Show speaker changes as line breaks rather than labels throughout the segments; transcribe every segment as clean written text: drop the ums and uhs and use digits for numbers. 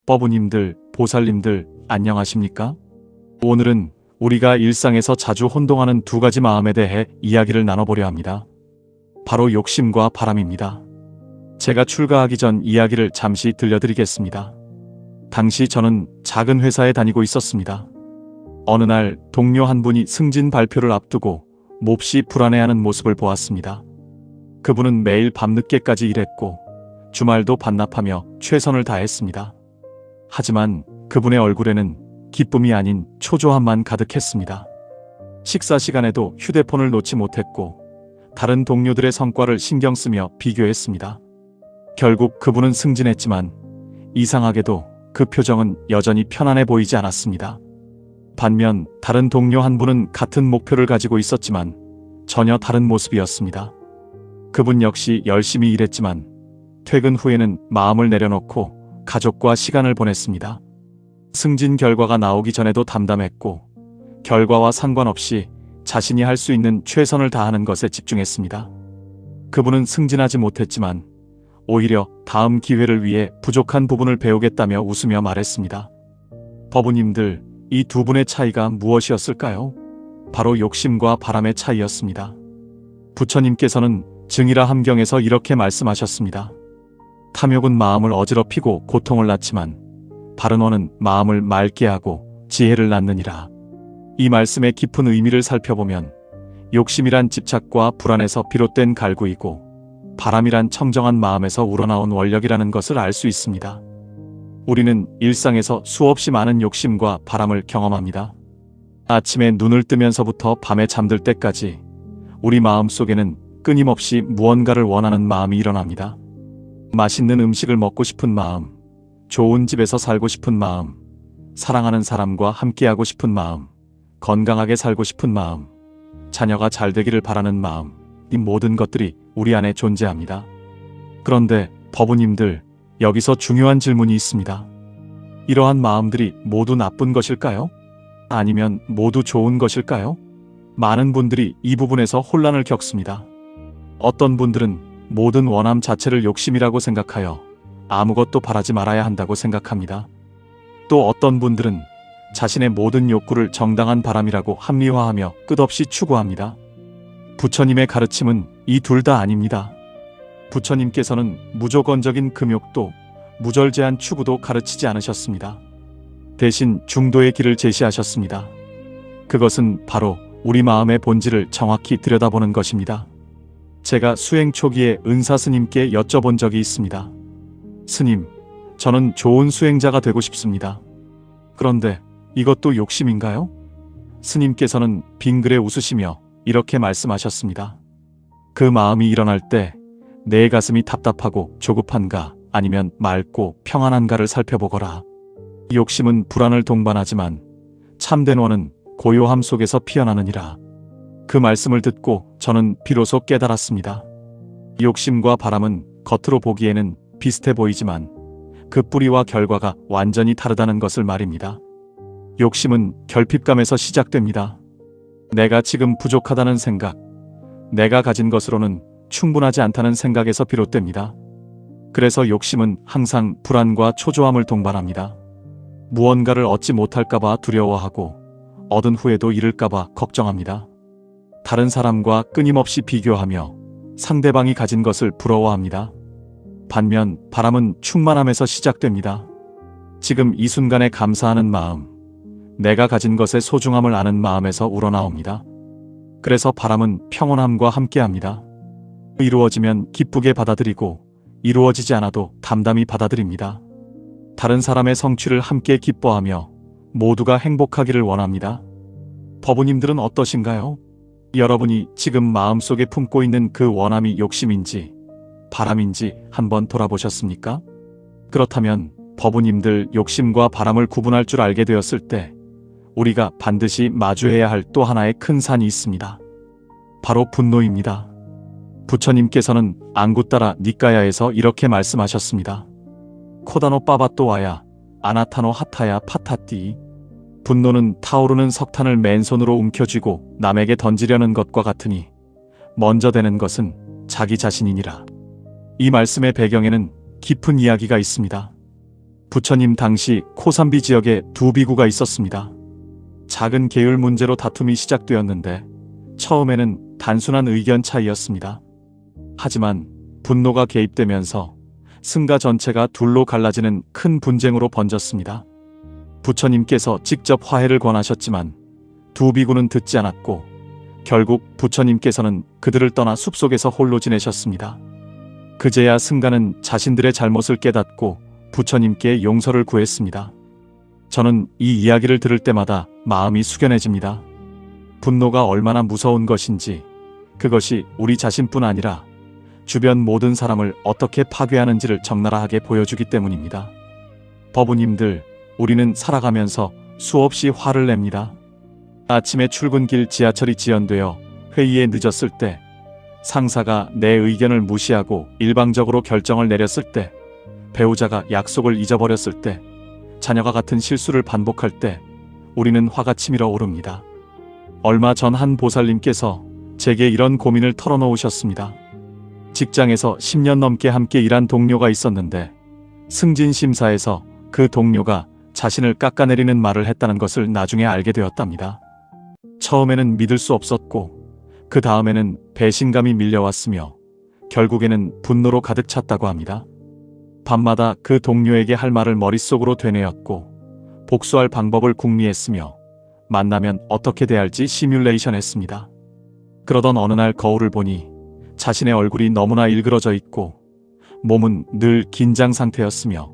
법우님들, 보살님들, 안녕하십니까? 오늘은 우리가 일상에서 자주 혼동하는 두 가지 마음에 대해 이야기를 나눠보려 합니다. 바로 욕심과 바람입니다. 제가 출가하기 전 이야기를 잠시 들려드리겠습니다. 당시 저는 작은 회사에 다니고 있었습니다. 어느 날 동료 한 분이 승진 발표를 앞두고 몹시 불안해하는 모습을 보았습니다. 그분은 매일 밤늦게까지 일했고 주말도 반납하며 최선을 다했습니다. 하지만 그분의 얼굴에는 기쁨이 아닌 초조함만 가득했습니다. 식사 시간에도 휴대폰을 놓지 못했고 다른 동료들의 성과를 신경 쓰며 비교했습니다. 결국 그분은 승진했지만 이상하게도 그 표정은 여전히 편안해 보이지 않았습니다. 반면 다른 동료 한 분은 같은 목표를 가지고 있었지만 전혀 다른 모습이었습니다. 그분 역시 열심히 일했지만 퇴근 후에는 마음을 내려놓고 가족과 시간을 보냈습니다. 승진 결과가 나오기 전에도 담담했고 결과와 상관없이 자신이 할 수 있는 최선을 다하는 것에 집중했습니다. 그분은 승진하지 못했지만 오히려 다음 기회를 위해 부족한 부분을 배우겠다며 웃으며 말했습니다. 법우님들, 이 두 분의 차이가 무엇이었을까요? 바로 욕심과 바람의 차이였습니다. 부처님께서는 증이라 함경에서 이렇게 말씀하셨습니다. 탐욕은 마음을 어지럽히고 고통을 낳지만 바른원은 마음을 맑게 하고 지혜를 낳느니라. 이 말씀의 깊은 의미를 살펴보면 욕심이란 집착과 불안에서 비롯된 갈구이고 바람이란 청정한 마음에서 우러나온 원력이라는 것을 알 수 있습니다. 우리는 일상에서 수없이 많은 욕심과 바람을 경험합니다. 아침에 눈을 뜨면서부터 밤에 잠들 때까지 우리 마음 속에는 끊임없이 무언가를 원하는 마음이 일어납니다. 맛있는 음식을 먹고 싶은 마음, 좋은 집에서 살고 싶은 마음, 사랑하는 사람과 함께하고 싶은 마음, 건강하게 살고 싶은 마음, 자녀가 잘 되기를 바라는 마음, 이 모든 것들이 우리 안에 존재합니다. 그런데 법우님들, 여기서 중요한 질문이 있습니다. 이러한 마음들이 모두 나쁜 것일까요? 아니면 모두 좋은 것일까요? 많은 분들이 이 부분에서 혼란을 겪습니다. 어떤 분들은 모든 원함 자체를 욕심이라고 생각하여 아무것도 바라지 말아야 한다고 생각합니다. 또 어떤 분들은 자신의 모든 욕구를 정당한 바람이라고 합리화하며 끝없이 추구합니다. 부처님의 가르침은 이 둘 다 아닙니다. 부처님께서는 무조건적인 금욕도 무절제한 추구도 가르치지 않으셨습니다. 대신 중도의 길을 제시하셨습니다. 그것은 바로 우리 마음의 본질을 정확히 들여다보는 것입니다. 제가 수행 초기에 은사 스님께 여쭤본 적이 있습니다. 스님, 저는 좋은 수행자가 되고 싶습니다. 그런데 이것도 욕심인가요? 스님께서는 빙그레 웃으시며 이렇게 말씀하셨습니다. 그 마음이 일어날 때 내 가슴이 답답하고 조급한가 아니면 맑고 평안한가를 살펴보거라. 욕심은 불안을 동반하지만 참된 원은 고요함 속에서 피어나느니라. 그 말씀을 듣고 저는 비로소 깨달았습니다. 욕심과 바람은 겉으로 보기에는 비슷해 보이지만 그 뿌리와 결과가 완전히 다르다는 것을 말입니다. 욕심은 결핍감에서 시작됩니다. 내가 지금 부족하다는 생각, 내가 가진 것으로는 충분하지 않다는 생각에서 비롯됩니다. 그래서 욕심은 항상 불안과 초조함을 동반합니다. 무언가를 얻지 못할까봐 두려워하고 얻은 후에도 잃을까봐 걱정합니다. 다른 사람과 끊임없이 비교하며 상대방이 가진 것을 부러워합니다. 반면 바람은 충만함에서 시작됩니다. 지금 이 순간에 감사하는 마음, 내가 가진 것의 소중함을 아는 마음에서 우러나옵니다. 그래서 바람은 평온함과 함께합니다. 이루어지면 기쁘게 받아들이고 이루어지지 않아도 담담히 받아들입니다. 다른 사람의 성취를 함께 기뻐하며 모두가 행복하기를 원합니다. 법우님들은 어떠신가요? 여러분이 지금 마음속에 품고 있는 그 원함이 욕심인지 바람인지 한번 돌아보셨습니까? 그렇다면 법우님들, 욕심과 바람을 구분할 줄 알게 되었을 때 우리가 반드시 마주해야 할 또 하나의 큰 산이 있습니다. 바로 분노입니다. 부처님께서는 앙구따라 니까야에서 이렇게 말씀하셨습니다. 코다노 빠바또와야 아나타노 하타야 파타띠. 분노는 타오르는 석탄을 맨손으로 움켜쥐고 남에게 던지려는 것과 같으니 먼저 되는 것은 자기 자신이니라. 이 말씀의 배경에는 깊은 이야기가 있습니다. 부처님 당시 코삼비 지역에 두 비구가 있었습니다. 작은 계율 문제로 다툼이 시작되었는데 처음에는 단순한 의견 차이였습니다. 하지만 분노가 개입되면서 승가 전체가 둘로 갈라지는 큰 분쟁으로 번졌습니다. 부처님께서 직접 화해를 권하셨지만 두 비구는 듣지 않았고 결국 부처님께서는 그들을 떠나 숲속에서 홀로 지내셨습니다. 그제야 승가는 자신들의 잘못을 깨닫고 부처님께 용서를 구했습니다. 저는 이 이야기를 들을 때마다 마음이 숙연해집니다. 분노가 얼마나 무서운 것인지, 그것이 우리 자신뿐 아니라 주변 모든 사람을 어떻게 파괴하는지를 적나라하게 보여주기 때문입니다. 법우님들, 우리는 살아가면서 수없이 화를 냅니다. 아침에 출근길 지하철이 지연되어 회의에 늦었을 때, 상사가 내 의견을 무시하고 일방적으로 결정을 내렸을 때, 배우자가 약속을 잊어버렸을 때, 자녀가 같은 실수를 반복할 때 우리는 화가 치밀어 오릅니다. 얼마 전 한 보살님께서 제게 이런 고민을 털어놓으셨습니다. 직장에서 10년 넘게 함께 일한 동료가 있었는데 승진 심사에서 그 동료가 자신을 깎아내리는 말을 했다는 것을 나중에 알게 되었답니다. 처음에는 믿을 수 없었고 그 다음에는 배신감이 밀려왔으며 결국에는 분노로 가득 찼다고 합니다. 밤마다 그 동료에게 할 말을 머릿속으로 되뇌었고 복수할 방법을 궁리했으며 만나면 어떻게 대할지 시뮬레이션 했습니다. 그러던 어느 날 거울을 보니 자신의 얼굴이 너무나 일그러져 있고 몸은 늘 긴장 상태였으며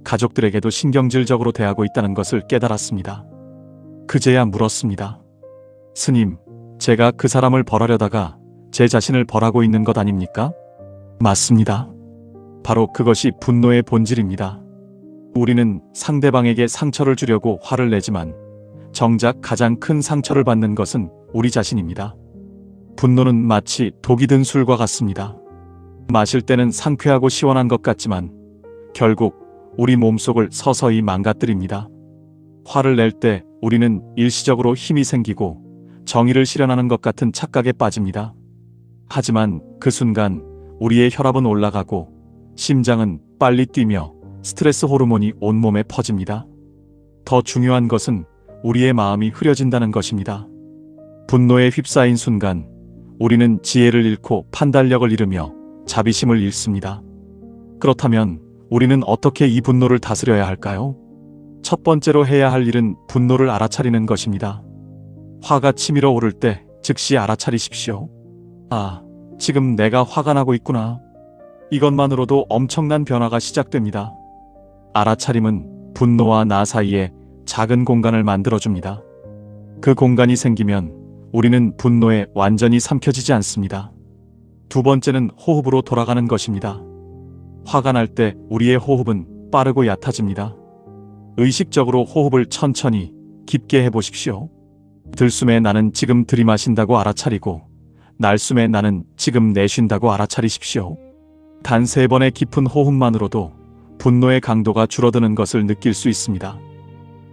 가족들에게도 신경질적으로 대하고 있다는 것을 깨달았습니다. 그제야 물었습니다. 스님, 제가 그 사람을 벌하려다가 제 자신을 벌하고 있는 것 아닙니까? 맞습니다. 바로 그것이 분노의 본질입니다. 우리는 상대방에게 상처를 주려고 화를 내지만 정작 가장 큰 상처를 받는 것은 우리 자신입니다. 분노는 마치 독이 든 술과 같습니다. 마실 때는 상쾌하고 시원한 것 같지만 결국 우리 몸속을 서서히 망가뜨립니다. 화를 낼 때 우리는 일시적으로 힘이 생기고 정의를 실현하는 것 같은 착각에 빠집니다. 하지만 그 순간 우리의 혈압은 올라가고 심장은 빨리 뛰며 스트레스 호르몬이 온몸에 퍼집니다. 더 중요한 것은 우리의 마음이 흐려진다는 것입니다. 분노에 휩싸인 순간 우리는 지혜를 잃고 판단력을 잃으며 자비심을 잃습니다. 그렇다면 우리는 어떻게 이 분노를 다스려야 할까요? 첫 번째로 해야 할 일은 분노를 알아차리는 것입니다. 화가 치밀어 오를 때 즉시 알아차리십시오. 아, 지금 내가 화가 나고 있구나. 이것만으로도 엄청난 변화가 시작됩니다. 알아차림은 분노와 나 사이에 작은 공간을 만들어줍니다. 그 공간이 생기면 우리는 분노에 완전히 삼켜지지 않습니다. 두 번째는 호흡으로 돌아가는 것입니다. 화가 날 때 우리의 호흡은 빠르고 얕아집니다. 의식적으로 호흡을 천천히 깊게 해보십시오. 들숨에 나는 지금 들이마신다고 알아차리고 날숨에 나는 지금 내쉰다고 알아차리십시오. 단 3번의 깊은 호흡만으로도 분노의 강도가 줄어드는 것을 느낄 수 있습니다.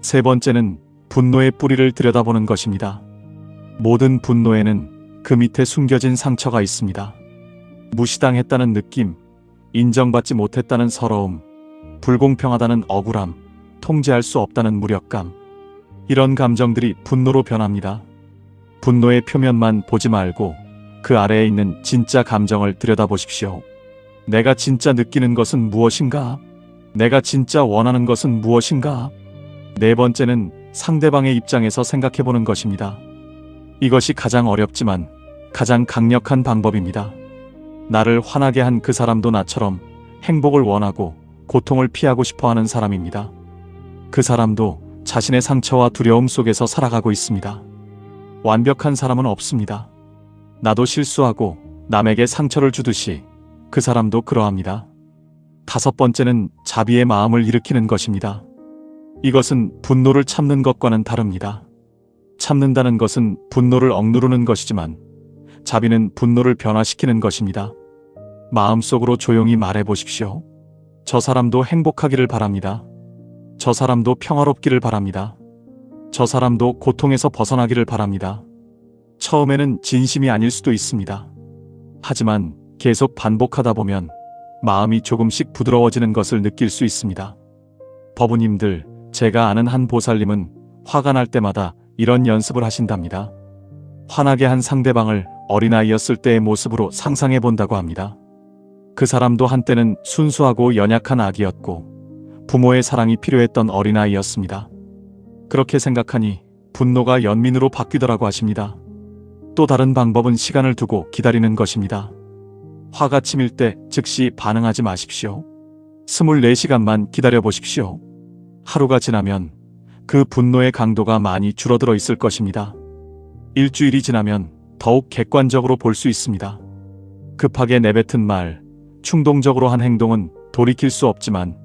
세 번째는 분노의 뿌리를 들여다보는 것입니다. 모든 분노에는 그 밑에 숨겨진 상처가 있습니다. 무시당했다는 느낌, 인정받지 못했다는 서러움, 불공평하다는 억울함, 통제할 수 없다는 무력감. 이런 감정들이 분노로 변합니다. 분노의 표면만 보지 말고 그 아래에 있는 진짜 감정을 들여다보십시오. 내가 진짜 느끼는 것은 무엇인가? 내가 진짜 원하는 것은 무엇인가? 네 번째는 상대방의 입장에서 생각해보는 것입니다. 이것이 가장 어렵지만 가장 강력한 방법입니다. 나를 화나게 한 그 사람도 나처럼 행복을 원하고 고통을 피하고 싶어하는 사람입니다. 그 사람도 자신의 상처와 두려움 속에서 살아가고 있습니다. 완벽한 사람은 없습니다. 나도 실수하고 남에게 상처를 주듯이 그 사람도 그러합니다. 5번째는 자비의 마음을 일으키는 것입니다. 이것은 분노를 참는 것과는 다릅니다. 참는다는 것은 분노를 억누르는 것이지만 자비는 분노를 변화시키는 것입니다. 마음속으로 조용히 말해보십시오. 저 사람도 행복하기를 바랍니다. 저 사람도 평화롭기를 바랍니다. 저 사람도 고통에서 벗어나기를 바랍니다. 처음에는 진심이 아닐 수도 있습니다. 하지만 계속 반복하다 보면 마음이 조금씩 부드러워지는 것을 느낄 수 있습니다. 법우님들, 제가 아는 한 보살님은 화가 날 때마다 이런 연습을 하신답니다. 화나게 한 상대방을 어린아이였을 때의 모습으로 상상해 본다고 합니다. 그 사람도 한때는 순수하고 연약한 아기였고 부모의 사랑이 필요했던 어린아이였습니다. 그렇게 생각하니 분노가 연민으로 바뀌더라고 하십니다. 또 다른 방법은 시간을 두고 기다리는 것입니다. 화가 치밀 때 즉시 반응하지 마십시오. 24시간만 기다려 보십시오. 하루가 지나면 그 분노의 강도가 많이 줄어들어 있을 것입니다. 일주일이 지나면 더욱 객관적으로 볼 수 있습니다. 급하게 내뱉은 말, 충동적으로 한 행동은 돌이킬 수 없지만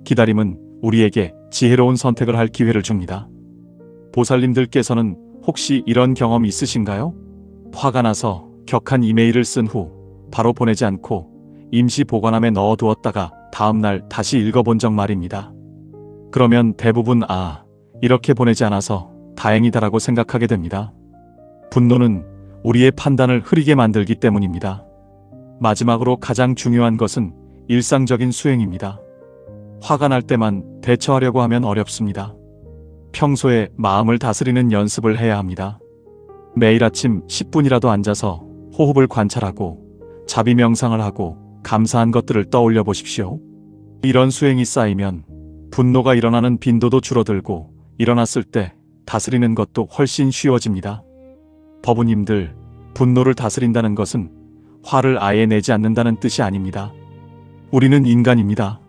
기다림은 우리에게 지혜로운 선택을 할 기회를 줍니다. 보살님들께서는 혹시 이런 경험 있으신가요? 화가 나서 격한 이메일을 쓴 후 바로 보내지 않고 임시 보관함에 넣어두었다가 다음날 다시 읽어본 적 말입니다. 그러면 대부분 이렇게 보내지 않아서 다행이다라고 생각하게 됩니다. 분노는 우리의 판단을 흐리게 만들기 때문입니다. 마지막으로 가장 중요한 것은 일상적인 수행입니다. 화가 날 때만 대처하려고 하면 어렵습니다. 평소에 마음을 다스리는 연습을 해야 합니다. 매일 아침 10분이라도 앉아서 호흡을 관찰하고 자비 명상을 하고 감사한 것들을 떠올려 보십시오. 이런 수행이 쌓이면 분노가 일어나는 빈도도 줄어들고 일어났을 때 다스리는 것도 훨씬 쉬워집니다. 법우님들, 분노를 다스린다는 것은 화를 아예 내지 않는다는 뜻이 아닙니다. 우리는 인간입니다.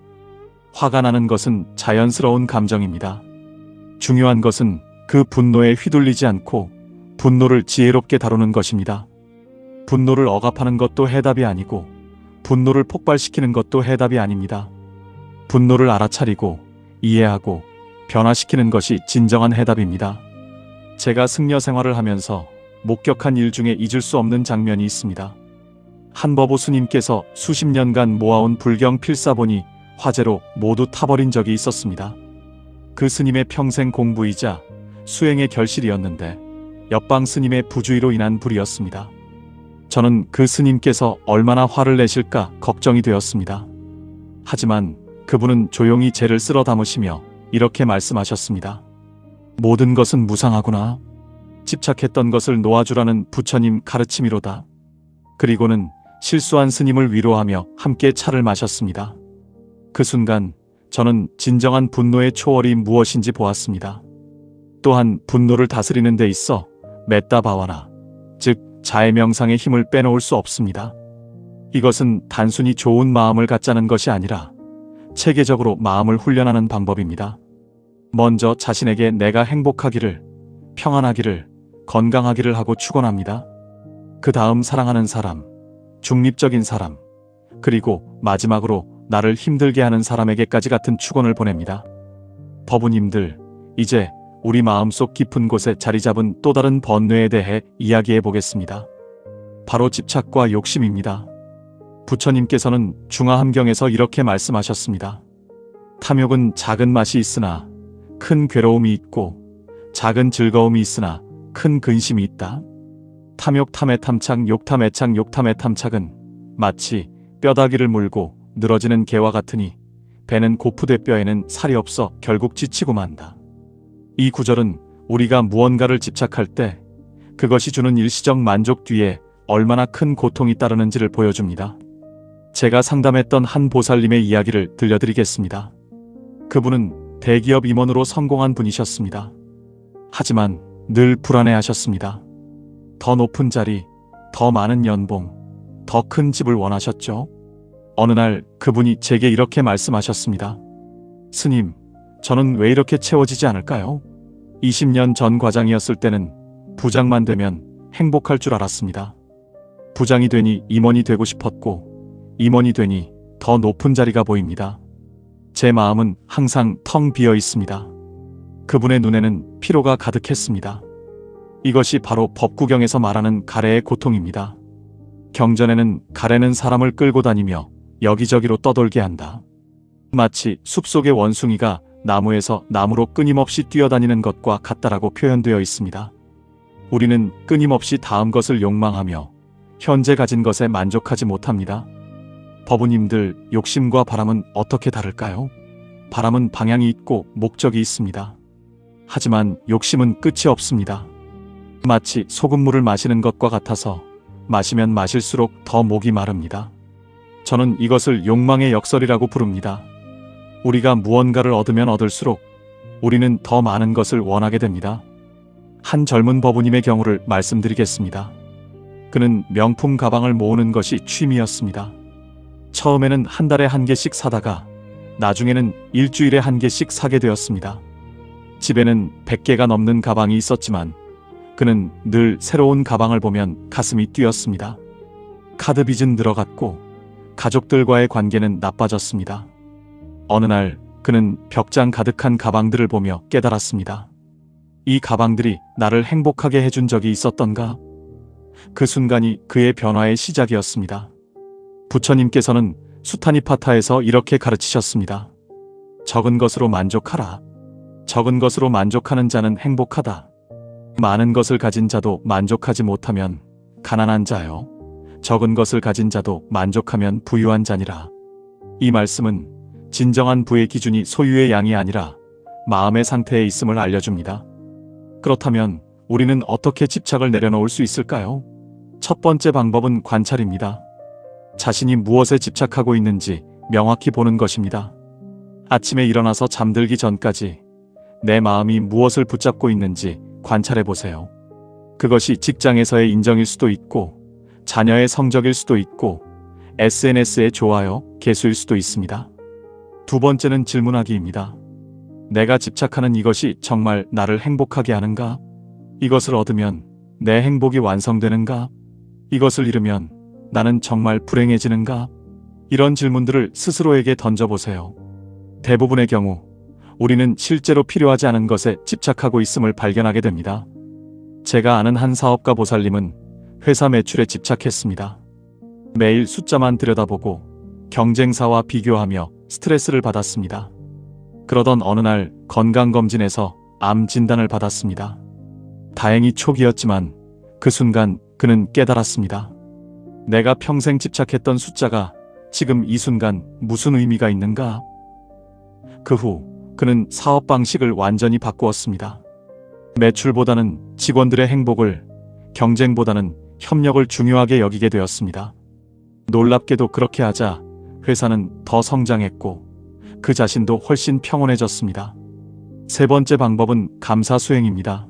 화가 나는 것은 자연스러운 감정입니다. 중요한 것은 그 분노에 휘둘리지 않고 분노를 지혜롭게 다루는 것입니다. 분노를 억압하는 것도 해답이 아니고 분노를 폭발시키는 것도 해답이 아닙니다. 분노를 알아차리고 이해하고 변화시키는 것이 진정한 해답입니다. 제가 승려 생활을 하면서 목격한 일 중에 잊을 수 없는 장면이 있습니다. 한 법우 스님께서 수십 년간 모아온 불경 필사본이 화재로 모두 타버린 적이 있었습니다. 그 스님의 평생 공부이자 수행의 결실이었는데 옆방 스님의 부주의로 인한 불이었습니다. 저는 그 스님께서 얼마나 화를 내실까 걱정이 되었습니다. 하지만 그분은 조용히 재를 쓸어 담으시며 이렇게 말씀하셨습니다. 모든 것은 무상하구나. 집착했던 것을 놓아주라는 부처님 가르침이로다. 그리고는 실수한 스님을 위로하며 함께 차를 마셨습니다. 그 순간 저는 진정한 분노의 초월이 무엇인지 보았습니다. 또한 분노를 다스리는 데 있어 메따 바와나, 즉 자애 명상의 힘을 빼놓을 수 없습니다. 이것은 단순히 좋은 마음을 갖자는 것이 아니라 체계적으로 마음을 훈련하는 방법입니다. 먼저 자신에게 내가 행복하기를, 평안하기를, 건강하기를 하고 축원합니다. 그 다음 사랑하는 사람, 중립적인 사람, 그리고 마지막으로 나를 힘들게 하는 사람에게까지 같은 축원을 보냅니다. 법우님들, 이제 우리 마음속 깊은 곳에 자리 잡은 또 다른 번뇌에 대해 이야기해 보겠습니다. 바로 집착과 욕심입니다. 부처님께서는 중화함경에서 이렇게 말씀하셨습니다. 탐욕은 작은 맛이 있으나 큰 괴로움이 있고 작은 즐거움이 있으나 큰 근심이 있다. 탐욕 탐의 탐착 욕탐 애착 욕탐의 탐착은 마치 뼈다귀를 물고 늘어지는 개와 같으니 배는 고프되 뼈에는 살이 없어 결국 지치고 만다. 이 구절은 우리가 무언가를 집착할 때 그것이 주는 일시적 만족 뒤에 얼마나 큰 고통이 따르는지를 보여줍니다. 제가 상담했던 한 보살님의 이야기를 들려드리겠습니다. 그분은 대기업 임원으로 성공한 분이셨습니다. 하지만 늘 불안해하셨습니다. 더 높은 자리, 더 많은 연봉, 더 큰 집을 원하셨죠. 어느 날 그분이 제게 이렇게 말씀하셨습니다. 스님, 저는 왜 이렇게 채워지지 않을까요? 20년 전 과장이었을 때는 부장만 되면 행복할 줄 알았습니다. 부장이 되니 임원이 되고 싶었고 임원이 되니 더 높은 자리가 보입니다. 제 마음은 항상 텅 비어 있습니다. 그분의 눈에는 피로가 가득했습니다. 이것이 바로 법구경에서 말하는 가래의 고통입니다. 경전에는 가래는 사람을 끌고 다니며 여기저기로 떠돌게 한다. 마치 숲속의 원숭이가 나무에서 나무로 끊임없이 뛰어다니는 것과 같다라고 표현되어 있습니다. 우리는 끊임없이 다음 것을 욕망하며 현재 가진 것에 만족하지 못합니다. 법우님들, 욕심과 바람은 어떻게 다를까요? 바람은 방향이 있고 목적이 있습니다. 하지만 욕심은 끝이 없습니다. 마치 소금물을 마시는 것과 같아서 마시면 마실수록 더 목이 마릅니다. 저는 이것을 욕망의 역설이라고 부릅니다. 우리가 무언가를 얻으면 얻을수록 우리는 더 많은 것을 원하게 됩니다. 한 젊은 법우님의 경우를 말씀드리겠습니다. 그는 명품 가방을 모으는 것이 취미였습니다. 처음에는 한 달에 한 개씩 사다가 나중에는 일주일에 한 개씩 사게 되었습니다. 집에는 100개가 넘는 가방이 있었지만 그는 늘 새로운 가방을 보면 가슴이 뛰었습니다. 카드 빚은 늘어갔고 가족들과의 관계는 나빠졌습니다. 어느 날 그는 벽장 가득한 가방들을 보며 깨달았습니다. 이 가방들이 나를 행복하게 해준 적이 있었던가? 그 순간이 그의 변화의 시작이었습니다. 부처님께서는 수타니파타에서 이렇게 가르치셨습니다. 적은 것으로 만족하라. 적은 것으로 만족하는 자는 행복하다. 많은 것을 가진 자도 만족하지 못하면 가난한 자요. 적은 것을 가진 자도 만족하면 부유한 자니라. 이 말씀은 진정한 부의 기준이 소유의 양이 아니라 마음의 상태에 있음을 알려줍니다. 그렇다면 우리는 어떻게 집착을 내려놓을 수 있을까요? 첫 번째 방법은 관찰입니다. 자신이 무엇에 집착하고 있는지 명확히 보는 것입니다. 아침에 일어나서 잠들기 전까지 내 마음이 무엇을 붙잡고 있는지 관찰해 보세요. 그것이 직장에서의 인정일 수도 있고 자녀의 성적일 수도 있고 SNS의 좋아요, 개수일 수도 있습니다. 두 번째는 질문하기입니다. 내가 집착하는 이것이 정말 나를 행복하게 하는가? 이것을 얻으면 내 행복이 완성되는가? 이것을 잃으면 나는 정말 불행해지는가? 이런 질문들을 스스로에게 던져보세요. 대부분의 경우 우리는 실제로 필요하지 않은 것에 집착하고 있음을 발견하게 됩니다. 제가 아는 한 사업가 보살님은 회사 매출에 집착했습니다. 매일 숫자만 들여다보고 경쟁사와 비교하며 스트레스를 받았습니다. 그러던 어느 날 건강검진에서 암 진단을 받았습니다. 다행히 초기였지만 그 순간 그는 깨달았습니다. 내가 평생 집착했던 숫자가 지금 이 순간 무슨 의미가 있는가? 그 후 그는 사업 방식을 완전히 바꾸었습니다. 매출보다는 직원들의 행복을, 경쟁보다는 협력을 중요하게 여기게 되었습니다. 놀랍게도 그렇게 하자 회사는 더 성장했고 그 자신도 훨씬 평온해졌습니다. 세 번째 방법은 감사 수행입니다.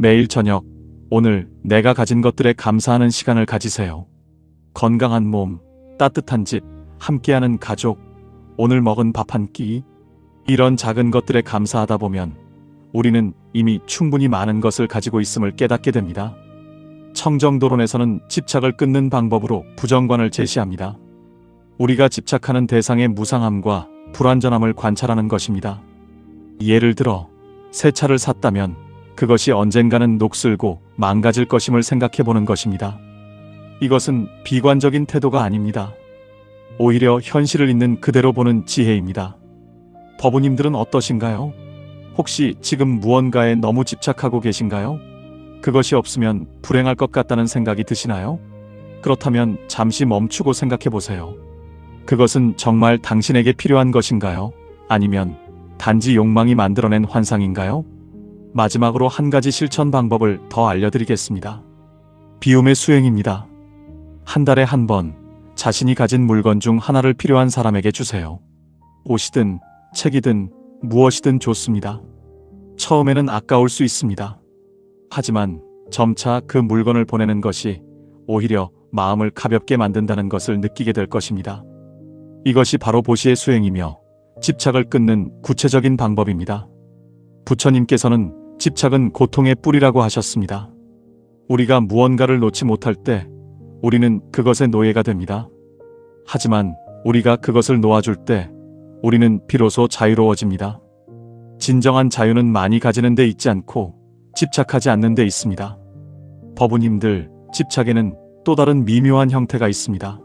매일 저녁, 오늘 내가 가진 것들에 감사하는 시간을 가지세요. 건강한 몸, 따뜻한 집, 함께하는 가족, 오늘 먹은 밥 한 끼. 이런 작은 것들에 감사하다 보면 우리는 이미 충분히 많은 것을 가지고 있음을 깨닫게 됩니다. 청정도론에서는 집착을 끊는 방법으로 부정관을 제시합니다. 우리가 집착하는 대상의 무상함과 불완전함을 관찰하는 것입니다. 예를 들어 새 차를 샀다면 그것이 언젠가는 녹슬고 망가질 것임을 생각해 보는 것입니다. 이것은 비관적인 태도가 아닙니다. 오히려 현실을 있는 그대로 보는 지혜입니다. 법우님들은 어떠신가요? 혹시 지금 무언가에 너무 집착하고 계신가요? 그것이 없으면 불행할 것 같다는 생각이 드시나요? 그렇다면 잠시 멈추고 생각해 보세요. 그것은 정말 당신에게 필요한 것인가요? 아니면 단지 욕망이 만들어낸 환상인가요? 마지막으로 한 가지 실천 방법을 더 알려드리겠습니다. 비움의 수행입니다. 한 달에 한 번 자신이 가진 물건 중 하나를 필요한 사람에게 주세요. 옷이든 책이든 무엇이든 좋습니다. 처음에는 아까울 수 있습니다. 하지만 점차 그 물건을 보내는 것이 오히려 마음을 가볍게 만든다는 것을 느끼게 될 것입니다. 이것이 바로 보시의 수행이며 집착을 끊는 구체적인 방법입니다. 부처님께서는 집착은 고통의 뿌리라고 하셨습니다. 우리가 무언가를 놓지 못할 때 우리는 그것의 노예가 됩니다. 하지만 우리가 그것을 놓아줄 때 우리는 비로소 자유로워집니다. 진정한 자유는 많이 가지는 데 있지 않고 집착하지 않는 데 있습니다. 법우님들, 집착에는 또 다른 미묘한 형태가 있습니다.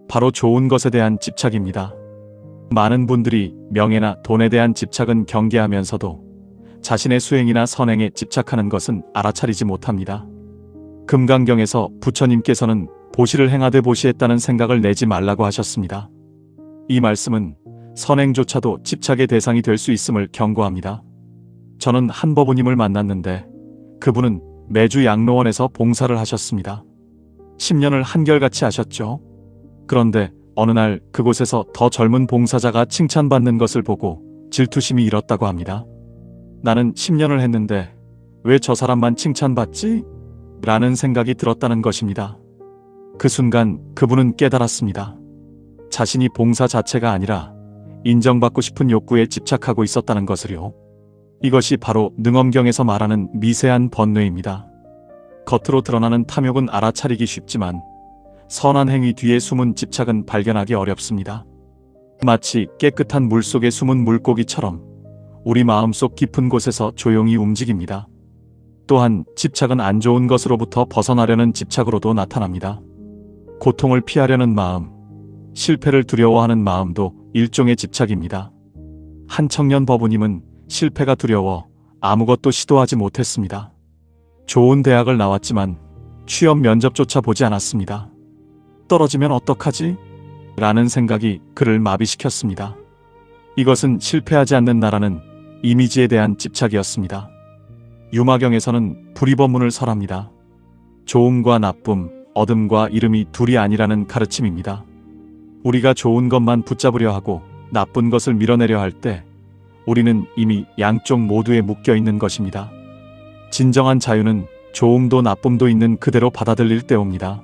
바로 좋은 것에 대한 집착입니다. 많은 분들이 명예나 돈에 대한 집착은 경계하면서도 자신의 수행이나 선행에 집착하는 것은 알아차리지 못합니다. 금강경에서 부처님께서는 보시를 행하되 보시했다는 생각을 내지 말라고 하셨습니다. 이 말씀은 선행조차도 집착의 대상이 될 수 있음을 경고합니다. 저는 한 법우님을 만났는데 그분은 매주 양로원에서 봉사를 하셨습니다. 10년을 한결같이 하셨죠. 그런데 어느 날 그곳에서 더 젊은 봉사자가 칭찬받는 것을 보고 질투심이 일었다고 합니다. 나는 10년을 했는데 왜 저 사람만 칭찬받지? 라는 생각이 들었다는 것입니다. 그 순간 그분은 깨달았습니다. 자신이 봉사 자체가 아니라 인정받고 싶은 욕구에 집착하고 있었다는 것을요. 이것이 바로 능엄경에서 말하는 미세한 번뇌입니다. 겉으로 드러나는 탐욕은 알아차리기 쉽지만 선한 행위 뒤에 숨은 집착은 발견하기 어렵습니다. 마치 깨끗한 물속에 숨은 물고기처럼 우리 마음속 깊은 곳에서 조용히 움직입니다. 또한 집착은 안 좋은 것으로부터 벗어나려는 집착으로도 나타납니다. 고통을 피하려는 마음, 실패를 두려워하는 마음도 일종의 집착입니다. 한 청년 법우님은 실패가 두려워 아무것도 시도하지 못했습니다. 좋은 대학을 나왔지만 취업 면접조차 보지 않았습니다. 떨어지면 어떡하지? 라는 생각이 그를 마비시켰습니다. 이것은 실패하지 않는다라는 이미지에 대한 집착이었습니다. 유마경에서는 불이법문을 설합니다. 좋음과 나쁨, 어둠과 이름이 둘이 아니라는 가르침입니다. 우리가 좋은 것만 붙잡으려 하고 나쁜 것을 밀어내려 할 때 우리는 이미 양쪽 모두에 묶여 있는 것입니다. 진정한 자유는 좋음도 나쁨도 있는 그대로 받아들일 때옵니다.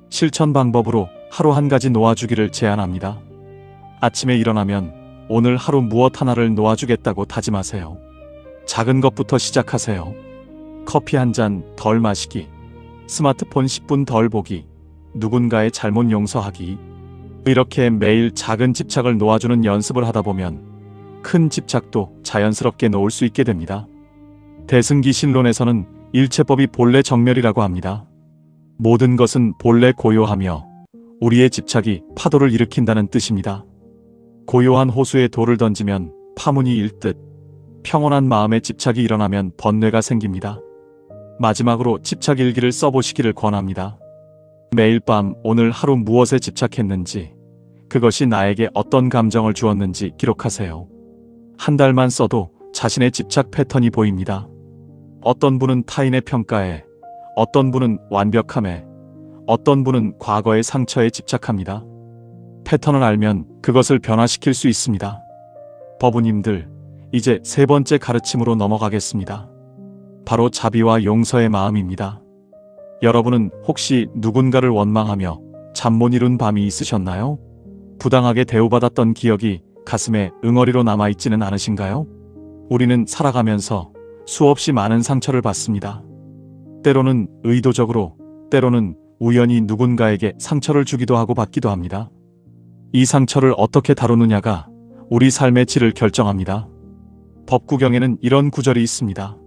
실천 방법으로 하루 한 가지 놓아주기를 제안합니다. 아침에 일어나면 오늘 하루 무엇 하나를 놓아주겠다고 다짐하세요. 작은 것부터 시작하세요. 커피 한 잔 덜 마시기, 스마트폰 10분 덜 보기, 누군가의 잘못 용서하기. 이렇게 매일 작은 집착을 놓아주는 연습을 하다 보면 큰 집착도 자연스럽게 놓을 수 있게 됩니다. 대승기 신론에서는 일체법이 본래 정멸이라고 합니다. 모든 것은 본래 고요하며 우리의 집착이 파도를 일으킨다는 뜻입니다. 고요한 호수에 돌을 던지면 파문이 일듯 평온한 마음에 집착이 일어나면 번뇌가 생깁니다. 마지막으로 집착 일기를 써보시기를 권합니다. 매일 밤 오늘 하루 무엇에 집착했는지, 그것이 나에게 어떤 감정을 주었는지 기록하세요. 한 달만 써도 자신의 집착 패턴이 보입니다. 어떤 분은 타인의 평가에, 어떤 분은 완벽함에, 어떤 분은 과거의 상처에 집착합니다. 패턴을 알면 그것을 변화시킬 수 있습니다. 법우님들, 이제 세 번째 가르침으로 넘어가겠습니다. 바로 자비와 용서의 마음입니다. 여러분은 혹시 누군가를 원망하며 잠 못 이룬 밤이 있으셨나요? 부당하게 대우받았던 기억이 가슴에 응어리로 남아있지는 않으신가요? 우리는 살아가면서 수없이 많은 상처를 받습니다. 때로는 의도적으로, 때로는 우연히 누군가에게 상처를 주기도 하고 받기도 합니다. 이 상처를 어떻게 다루느냐가 우리 삶의 질을 결정합니다. 법구경에는 이런 구절이 있습니다.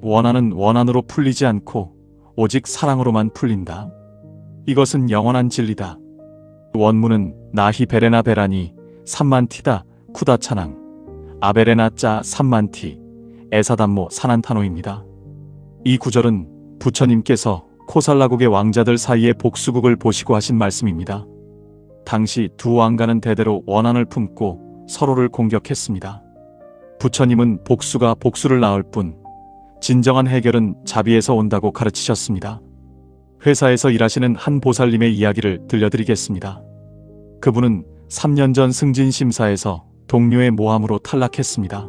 원한은 원한으로 풀리지 않고 오직 사랑으로만 풀린다. 이것은 영원한 진리다. 원문은 나히 베레나 베라니 삼만티다 쿠다 차낭 아베레나 짜 삼만티 에사담모 사난타노입니다. 이 구절은 부처님께서 코살라국의 왕자들 사이의 복수국을 보시고 하신 말씀입니다. 당시 두 왕가는 대대로 원한을 품고 서로를 공격했습니다. 부처님은 복수가 복수를 낳을 뿐 진정한 해결은 자비에서 온다고 가르치셨습니다. 회사에서 일하시는 한 보살님의 이야기를 들려드리겠습니다. 그분은 3년 전 승진 심사에서 동료의 모함으로 탈락했습니다.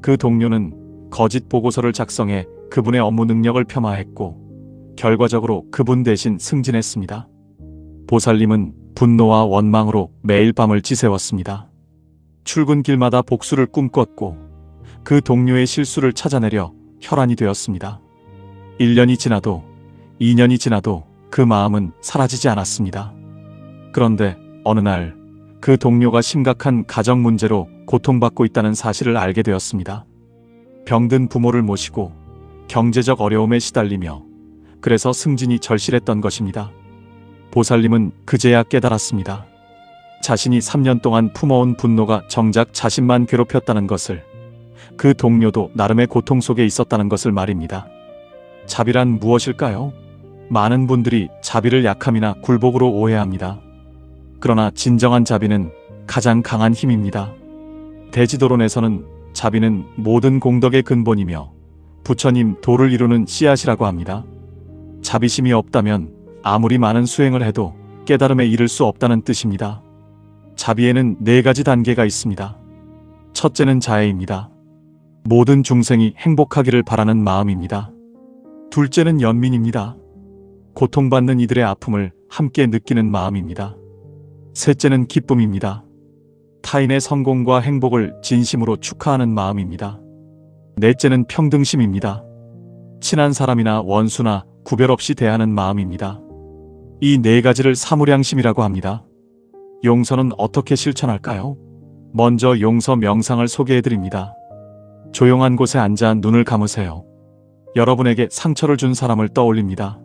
그 동료는 거짓 보고서를 작성해 그분의 업무 능력을 폄하했고 결과적으로 그분 대신 승진했습니다. 보살님은 분노와 원망으로 매일 밤을 지새웠습니다. 출근길마다 복수를 꿈꿨고 그 동료의 실수를 찾아내려 혈안이 되었습니다. 1년이 지나도 2년이 지나도 그 마음은 사라지지 않았습니다. 그런데 어느 날 그 동료가 심각한 가정 문제로 고통받고 있다는 사실을 알게 되었습니다. 병든 부모를 모시고 경제적 어려움에 시달리며 그래서 승진이 절실했던 것입니다. 보살님은 그제야 깨달았습니다. 자신이 3년 동안 품어온 분노가 정작 자신만 괴롭혔다는 것을, 그 동료도 나름의 고통 속에 있었다는 것을 말입니다. 자비란 무엇일까요? 많은 분들이 자비를 약함이나 굴복으로 오해합니다. 그러나 진정한 자비는 가장 강한 힘입니다. 대지도론에서는 자비는 모든 공덕의 근본이며 부처님 도를 이루는 씨앗이라고 합니다. 자비심이 없다면 아무리 많은 수행을 해도 깨달음에 이를 수 없다는 뜻입니다. 자비에는 4가지 단계가 있습니다. 첫째는 자애입니다. 모든 중생이 행복하기를 바라는 마음입니다. 둘째는 연민입니다. 고통받는 이들의 아픔을 함께 느끼는 마음입니다. 셋째는 기쁨입니다. 타인의 성공과 행복을 진심으로 축하하는 마음입니다. 넷째는 평등심입니다. 친한 사람이나 원수나 구별 없이 대하는 마음입니다. 이 4가지를 사무량심이라고 합니다. 용서는 어떻게 실천할까요? 먼저 용서 명상을 소개해드립니다. 조용한 곳에 앉아 눈을 감으세요. 여러분에게 상처를 준 사람을 떠올립니다.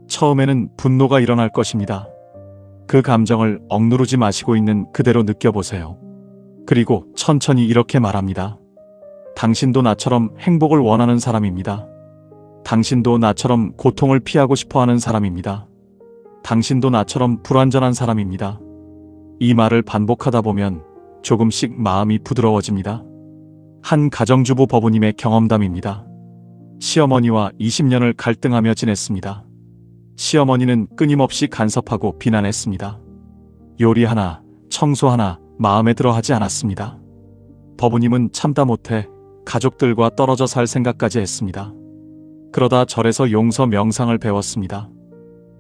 처음에는 분노가 일어날 것입니다. 그 감정을 억누르지 마시고 있는 그대로 느껴보세요. 그리고 천천히 이렇게 말합니다. 당신도 나처럼 행복을 원하는 사람입니다. 당신도 나처럼 고통을 피하고 싶어하는 사람입니다. 당신도 나처럼 불완전한 사람입니다. 이 말을 반복하다 보면 조금씩 마음이 부드러워집니다. 한 가정주부 법우님의 경험담입니다. 시어머니와 20년을 갈등하며 지냈습니다. 시어머니는 끊임없이 간섭하고 비난했습니다. 요리 하나, 청소 하나 마음에 들어 하지 않았습니다. 법우님은 참다 못해 가족들과 떨어져 살 생각까지 했습니다. 그러다 절에서 용서 명상을 배웠습니다.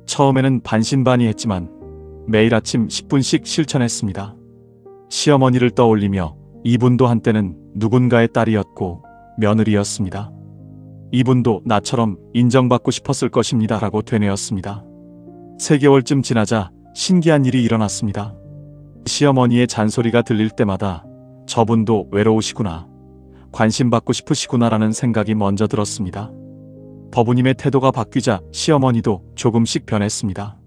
처음에는 반신반의했지만 매일 아침 10분씩 실천했습니다. 시어머니를 떠올리며 이분도 한때는 누군가의 딸이었고 며느리였습니다. 이분도 나처럼 인정받고 싶었을 것입니다 라고 되뇌었습니다. 3개월쯤 지나자 신기한 일이 일어났습니다. 시어머니의 잔소리가 들릴 때마다 저분도 외로우시구나, 관심받고 싶으시구나 라는 생각이 먼저 들었습니다. 법우님의 태도가 바뀌자 시어머니도 조금씩 변했습니다.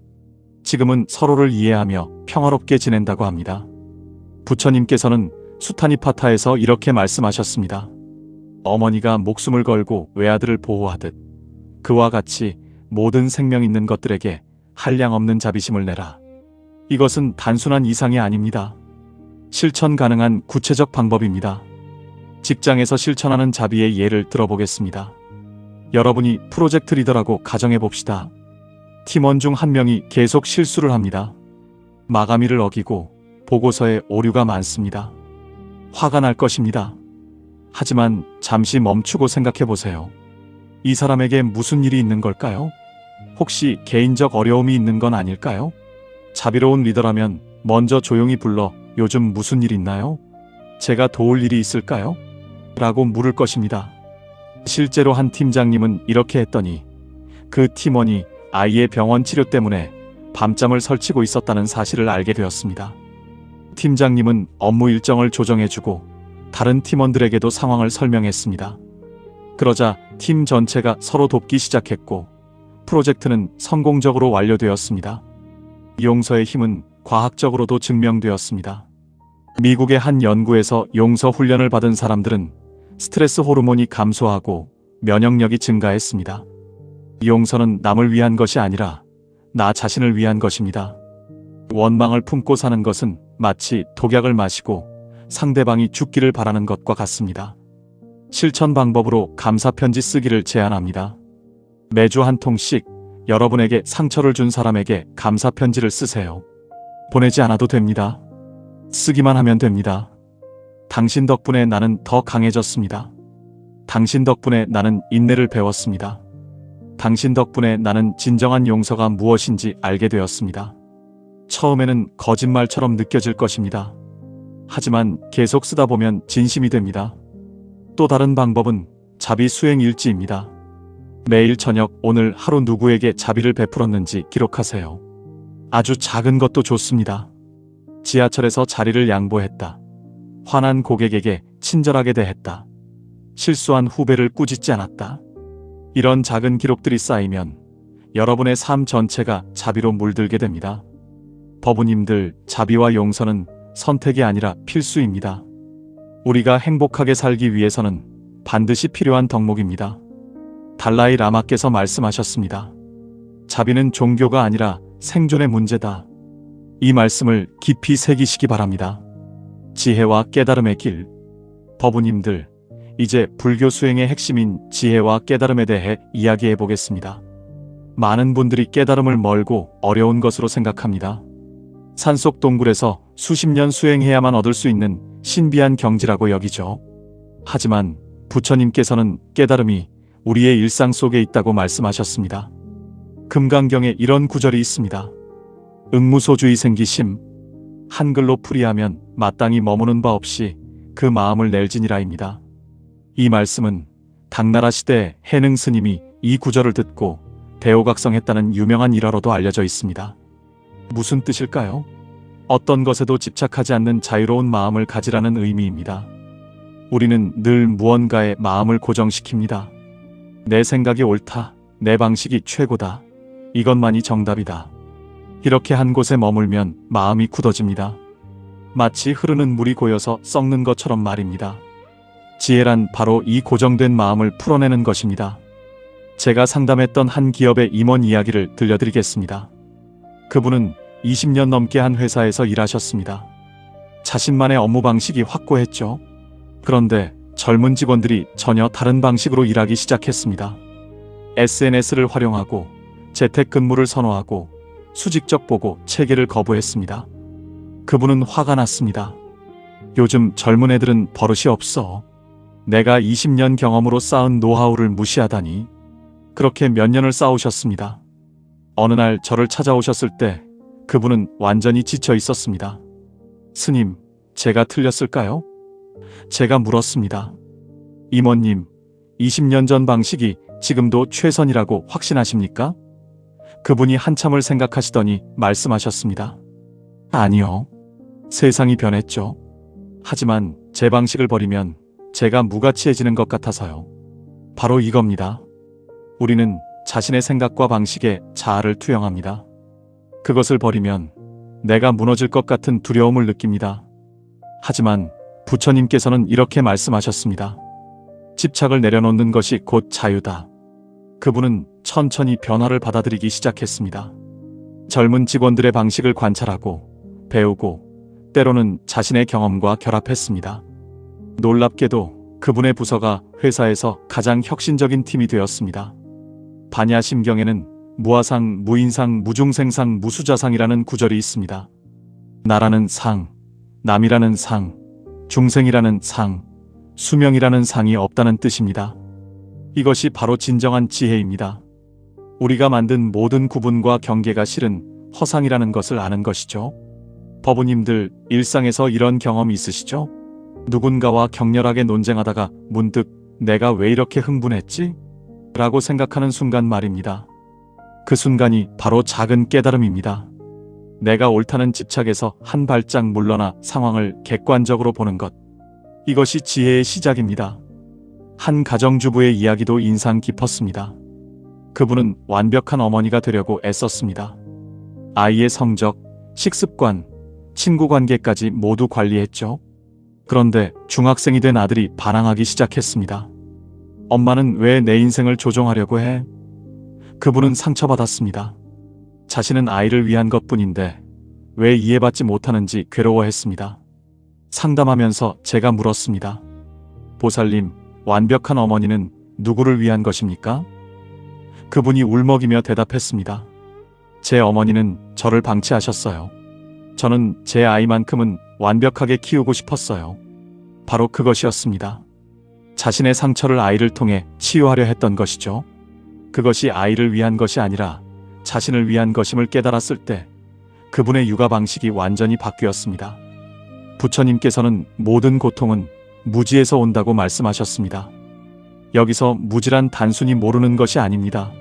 지금은 서로를 이해하며 평화롭게 지낸다고 합니다. 부처님께서는 수타니파타에서 이렇게 말씀하셨습니다. 어머니가 목숨을 걸고 외아들을 보호하듯 그와 같이 모든 생명 있는 것들에게 한량없는 자비심을 내라. 이것은 단순한 이상이 아닙니다. 실천 가능한 구체적 방법입니다. 직장에서 실천하는 자비의 예를 들어보겠습니다. 여러분이 프로젝트 리더라고 가정해봅시다. 팀원 중 한 명이 계속 실수를 합니다. 마감일을 어기고 보고서에 오류가 많습니다. 화가 날 것입니다. 하지만 잠시 멈추고 생각해보세요. 이 사람에게 무슨 일이 있는 걸까요? 혹시 개인적 어려움이 있는 건 아닐까요? 자비로운 리더라면 먼저 조용히 불러 요즘 무슨 일 있나요? 제가 도울 일이 있을까요? 라고 물을 것입니다. 실제로 한 팀장님은 이렇게 했더니 그 팀원이 아이의 병원 치료 때문에 밤잠을 설치고 있었다는 사실을 알게 되었습니다. 팀장님은 업무 일정을 조정해주고 다른 팀원들에게도 상황을 설명했습니다. 그러자 팀 전체가 서로 돕기 시작했고 프로젝트는 성공적으로 완료되었습니다. 용서의 힘은 과학적으로도 증명되었습니다. 미국의 한 연구에서 용서 훈련을 받은 사람들은 스트레스 호르몬이 감소하고 면역력이 증가했습니다. 용서는 남을 위한 것이 아니라 나 자신을 위한 것입니다. 원망을 품고 사는 것은 마치 독약을 마시고 상대방이 죽기를 바라는 것과 같습니다. 실천 방법으로 감사편지 쓰기를 제안합니다. 매주 한 통씩 여러분에게 상처를 준 사람에게 감사편지를 쓰세요. 보내지 않아도 됩니다. 쓰기만 하면 됩니다. 당신 덕분에 나는 더 강해졌습니다. 당신 덕분에 나는 인내를 배웠습니다. 당신 덕분에 나는 진정한 용서가 무엇인지 알게 되었습니다. 처음에는 거짓말처럼 느껴질 것입니다. 하지만 계속 쓰다 보면 진심이 됩니다. 또 다른 방법은 자비 수행 일지입니다. 매일 저녁 오늘 하루 누구에게 자비를 베풀었는지 기록하세요. 아주 작은 것도 좋습니다. 지하철에서 자리를 양보했다. 화난 고객에게 친절하게 대했다. 실수한 후배를 꾸짖지 않았다. 이런 작은 기록들이 쌓이면 여러분의 삶 전체가 자비로 물들게 됩니다. 법우님들, 자비와 용서는 선택이 아니라 필수입니다. 우리가 행복하게 살기 위해서는 반드시 필요한 덕목입니다. 달라이 라마께서 말씀하셨습니다. 자비는 종교가 아니라 생존의 문제다. 이 말씀을 깊이 새기시기 바랍니다. 지혜와 깨달음의 길. 법우님들, 이제 불교 수행의 핵심인 지혜와 깨달음에 대해 이야기해 보겠습니다. 많은 분들이 깨달음을 멀고 어려운 것으로 생각합니다. 산속 동굴에서 수십 년 수행해야만 얻을 수 있는 신비한 경지라고 여기죠. 하지만 부처님께서는 깨달음이 우리의 일상 속에 있다고 말씀하셨습니다. 금강경에 이런 구절이 있습니다. 응무소주의 생기심, 한글로 풀이하면 마땅히 머무는 바 없이 그 마음을 낼지니라입니다. 이 말씀은 당나라 시대 해능 스님이 이 구절을 듣고 대오각성했다는 유명한 일화로도 알려져 있습니다. 무슨 뜻일까요? 어떤 것에도 집착하지 않는 자유로운 마음을 가지라는 의미입니다. 우리는 늘 무언가에 마음을 고정시킵니다. 내 생각이 옳다, 내 방식이 최고다, 이것만이 정답이다. 이렇게 한 곳에 머물면 마음이 굳어집니다. 마치 흐르는 물이 고여서 썩는 것처럼 말입니다. 지혜란 바로 이 고정된 마음을 풀어내는 것입니다. 제가 상담했던 한 기업의 임원 이야기를 들려드리겠습니다. 그분은 20년 넘게 한 회사에서 일하셨습니다. 자신만의 업무 방식이 확고했죠. 그런데 젊은 직원들이 전혀 다른 방식으로 일하기 시작했습니다. SNS를 활용하고 재택근무를 선호하고 수직적 보고 체계를 거부했습니다. 그분은 화가 났습니다. 요즘 젊은 애들은 버릇이 없어. 내가 20년 경험으로 쌓은 노하우를 무시하다니. 그렇게 몇 년을 쌓으셨습니다. 어느 날 저를 찾아오셨을 때 그분은 완전히 지쳐 있었습니다. 스님, 제가 틀렸을까요? 제가 물었습니다. 임원님, 20년 전 방식이 지금도 최선이라고 확신하십니까? 그분이 한참을 생각하시더니 말씀하셨습니다. 아니요. 세상이 변했죠. 하지만 제 방식을 버리면 제가 무가치해지는 것 같아서요. 바로 이겁니다. 우리는 자신의 생각과 방식에 자아를 투영합니다. 그것을 버리면 내가 무너질 것 같은 두려움을 느낍니다. 하지만 부처님께서는 이렇게 말씀하셨습니다. 집착을 내려놓는 것이 곧 자유다. 그분은 천천히 변화를 받아들이기 시작했습니다. 젊은 직원들의 방식을 관찰하고 배우고 때로는 자신의 경험과 결합했습니다. 놀랍게도 그분의 부서가 회사에서 가장 혁신적인 팀이 되었습니다. 반야심경에는 무아상, 무인상, 무중생상, 무수자상이라는 구절이 있습니다. 나라는 상, 남이라는 상, 중생이라는 상, 수명이라는 상이 없다는 뜻입니다. 이것이 바로 진정한 지혜입니다. 우리가 만든 모든 구분과 경계가 실은 허상이라는 것을 아는 것이죠. 법우님들, 일상에서 이런 경험 있으시죠? 누군가와 격렬하게 논쟁하다가 문득 내가 왜 이렇게 흥분했지? 라고 생각하는 순간 말입니다. 그 순간이 바로 작은 깨달음입니다. 내가 옳다는 집착에서 한 발짝 물러나 상황을 객관적으로 보는 것. 이것이 지혜의 시작입니다. 한 가정주부의 이야기도 인상 깊었습니다. 그분은 완벽한 어머니가 되려고 애썼습니다. 아이의 성적, 식습관, 친구 관계까지 모두 관리했죠. 그런데 중학생이 된 아들이 반항하기 시작했습니다. 엄마는 왜 내 인생을 조종하려고 해? 그분은 상처받았습니다. 자신은 아이를 위한 것뿐인데 왜 이해받지 못하는지 괴로워했습니다. 상담하면서 제가 물었습니다. 보살님, 완벽한 어머니는 누구를 위한 것입니까? 그분이 울먹이며 대답했습니다. 제 어머니는 저를 방치하셨어요. 저는 제 아이만큼은 완벽하게 키우고 싶었어요. 바로 그것이었습니다. 자신의 상처를 아이를 통해 치유하려 했던 것이죠. 그것이 아이를 위한 것이 아니라 자신을 위한 것임을 깨달았을 때 그분의 육아 방식이 완전히 바뀌었습니다. 부처님께서는 모든 고통은 무지에서 온다고 말씀하셨습니다. 여기서 무지란 단순히 모르는 것이 아닙니다.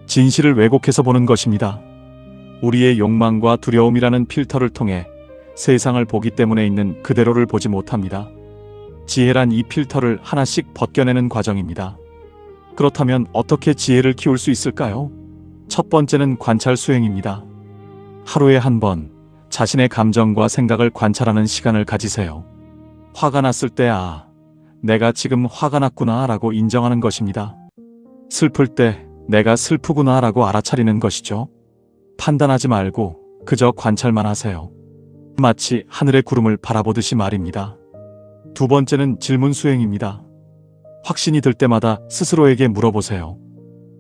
진실을 왜곡해서 보는 것입니다. 우리의 욕망과 두려움이라는 필터를 통해 세상을 보기 때문에 있는 그대로를 보지 못합니다. 지혜란 이 필터를 하나씩 벗겨내는 과정입니다. 그렇다면 어떻게 지혜를 키울 수 있을까요? 첫 번째는 관찰 수행입니다. 하루에 한 번 자신의 감정과 생각을 관찰하는 시간을 가지세요. 화가 났을 때 내가 지금 화가 났구나 라고 인정하는 것입니다. 슬플 때 내가 슬프구나 라고 알아차리는 것이죠. 판단하지 말고 그저 관찰만 하세요. 마치 하늘의 구름을 바라보듯이 말입니다. 두 번째는 질문 수행입니다. 확신이 들 때마다 스스로에게 물어보세요.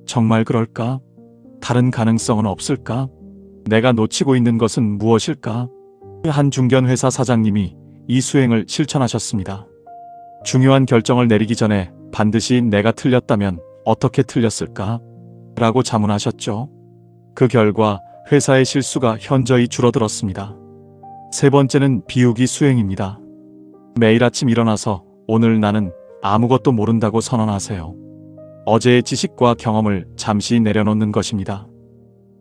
정말 그럴까? 다른 가능성은 없을까? 내가 놓치고 있는 것은 무엇일까? 한 중견회사 사장님이 이 수행을 실천하셨습니다. 중요한 결정을 내리기 전에 반드시 내가 틀렸다면 어떻게 틀렸을까? 라고 자문하셨죠. 그 결과 회사의 실수가 현저히 줄어들었습니다. 세 번째는 비우기 수행입니다. 매일 아침 일어나서 오늘 나는 아무것도 모른다고 선언하세요. 어제의 지식과 경험을 잠시 내려놓는 것입니다.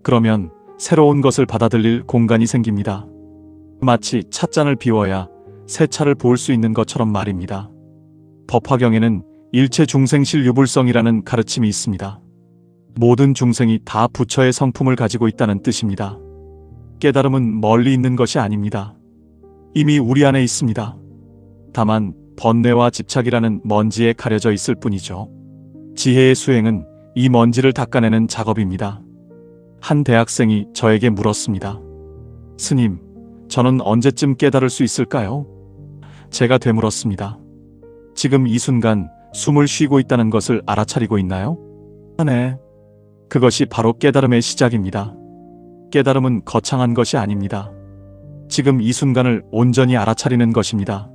그러면 새로운 것을 받아들일 공간이 생깁니다. 마치 찻잔을 비워야 새 차를 부을 수 있는 것처럼 말입니다. 법화경에는 일체 중생실 유불성이라는 가르침이 있습니다. 모든 중생이 다 부처의 성품을 가지고 있다는 뜻입니다. 깨달음은 멀리 있는 것이 아닙니다. 이미 우리 안에 있습니다. 다만 번뇌와 집착이라는 먼지에 가려져 있을 뿐이죠. 지혜의 수행은 이 먼지를 닦아내는 작업입니다. 한 대학생이 저에게 물었습니다. 스님, 저는 언제쯤 깨달을 수 있을까요? 제가 되물었습니다. 지금 이 순간 숨을 쉬고 있다는 것을 알아차리고 있나요? 네. 그것이 바로 깨달음의 시작입니다. 깨달음은 거창한 것이 아닙니다. 지금 이 순간을 온전히 알아차리는 것입니다.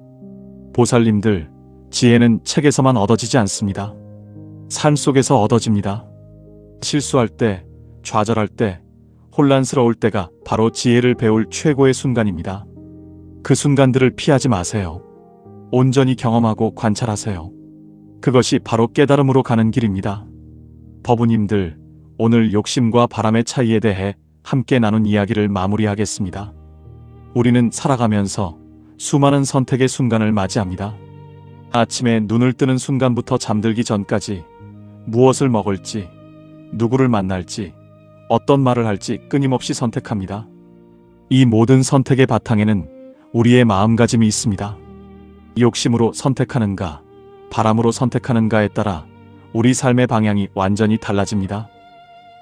보살님들, 지혜는 책에서만 얻어지지 않습니다. 삶 속에서 얻어집니다. 실수할 때, 좌절할 때, 혼란스러울 때가 바로 지혜를 배울 최고의 순간입니다. 그 순간들을 피하지 마세요. 온전히 경험하고 관찰하세요. 그것이 바로 깨달음으로 가는 길입니다. 법우님들, 오늘 욕심과 바람의 차이에 대해 함께 나눈 이야기를 마무리하겠습니다. 우리는 살아가면서 수많은 선택의 순간을 맞이합니다. 아침에 눈을 뜨는 순간부터 잠들기 전까지 무엇을 먹을지, 누구를 만날지, 어떤 말을 할지 끊임없이 선택합니다. 이 모든 선택의 바탕에는 우리의 마음가짐이 있습니다. 욕심으로 선택하는가, 바람으로 선택하는가에 따라 우리 삶의 방향이 완전히 달라집니다.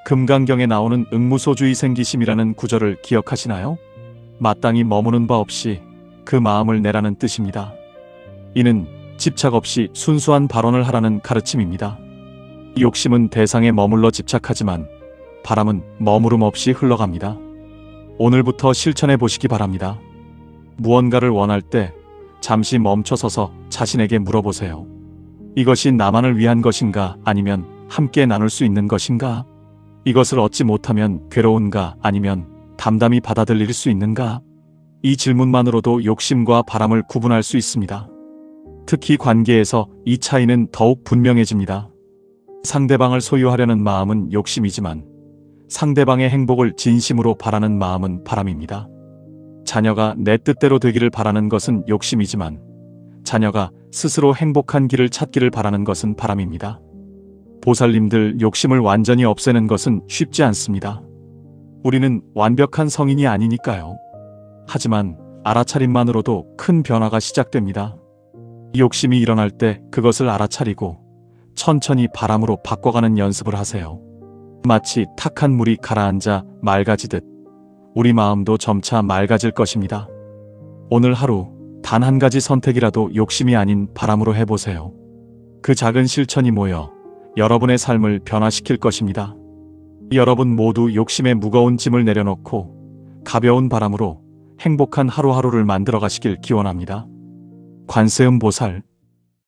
금강경에 나오는 응무소주의 생기심이라는 구절을 기억하시나요? 마땅히 머무는 바 없이 그 마음을 내라는 뜻입니다. 이는 집착 없이 순수한 발언을 하라는 가르침입니다. 욕심은 대상에 머물러 집착하지만 바람은 머무름 없이 흘러갑니다. 오늘부터 실천해 보시기 바랍니다. 무언가를 원할 때 잠시 멈춰서서 자신에게 물어보세요. 이것이 나만을 위한 것인가 아니면 함께 나눌 수 있는 것인가? 이것을 얻지 못하면 괴로운가 아니면 담담히 받아들일 수 있는가? 이 질문만으로도 욕심과 바람을 구분할 수 있습니다. 특히 관계에서 이 차이는 더욱 분명해집니다. 상대방을 소유하려는 마음은 욕심이지만 상대방의 행복을 진심으로 바라는 마음은 바람입니다. 자녀가 내 뜻대로 되기를 바라는 것은 욕심이지만 자녀가 스스로 행복한 길을 찾기를 바라는 것은 바람입니다. 보살님들, 욕심을 완전히 없애는 것은 쉽지 않습니다. 우리는 완벽한 성인이 아니니까요. 하지만 알아차림만으로도 큰 변화가 시작됩니다. 욕심이 일어날 때 그것을 알아차리고 천천히 바람으로 바꿔가는 연습을 하세요. 마치 탁한 물이 가라앉아 맑아지듯 우리 마음도 점차 맑아질 것입니다. 오늘 하루 단 한 가지 선택이라도 욕심이 아닌 바람으로 해보세요. 그 작은 실천이 모여 여러분의 삶을 변화시킬 것입니다. 여러분 모두 욕심의 무거운 짐을 내려놓고 가벼운 바람으로 행복한 하루하루를 만들어 가시길 기원합니다. 관세음보살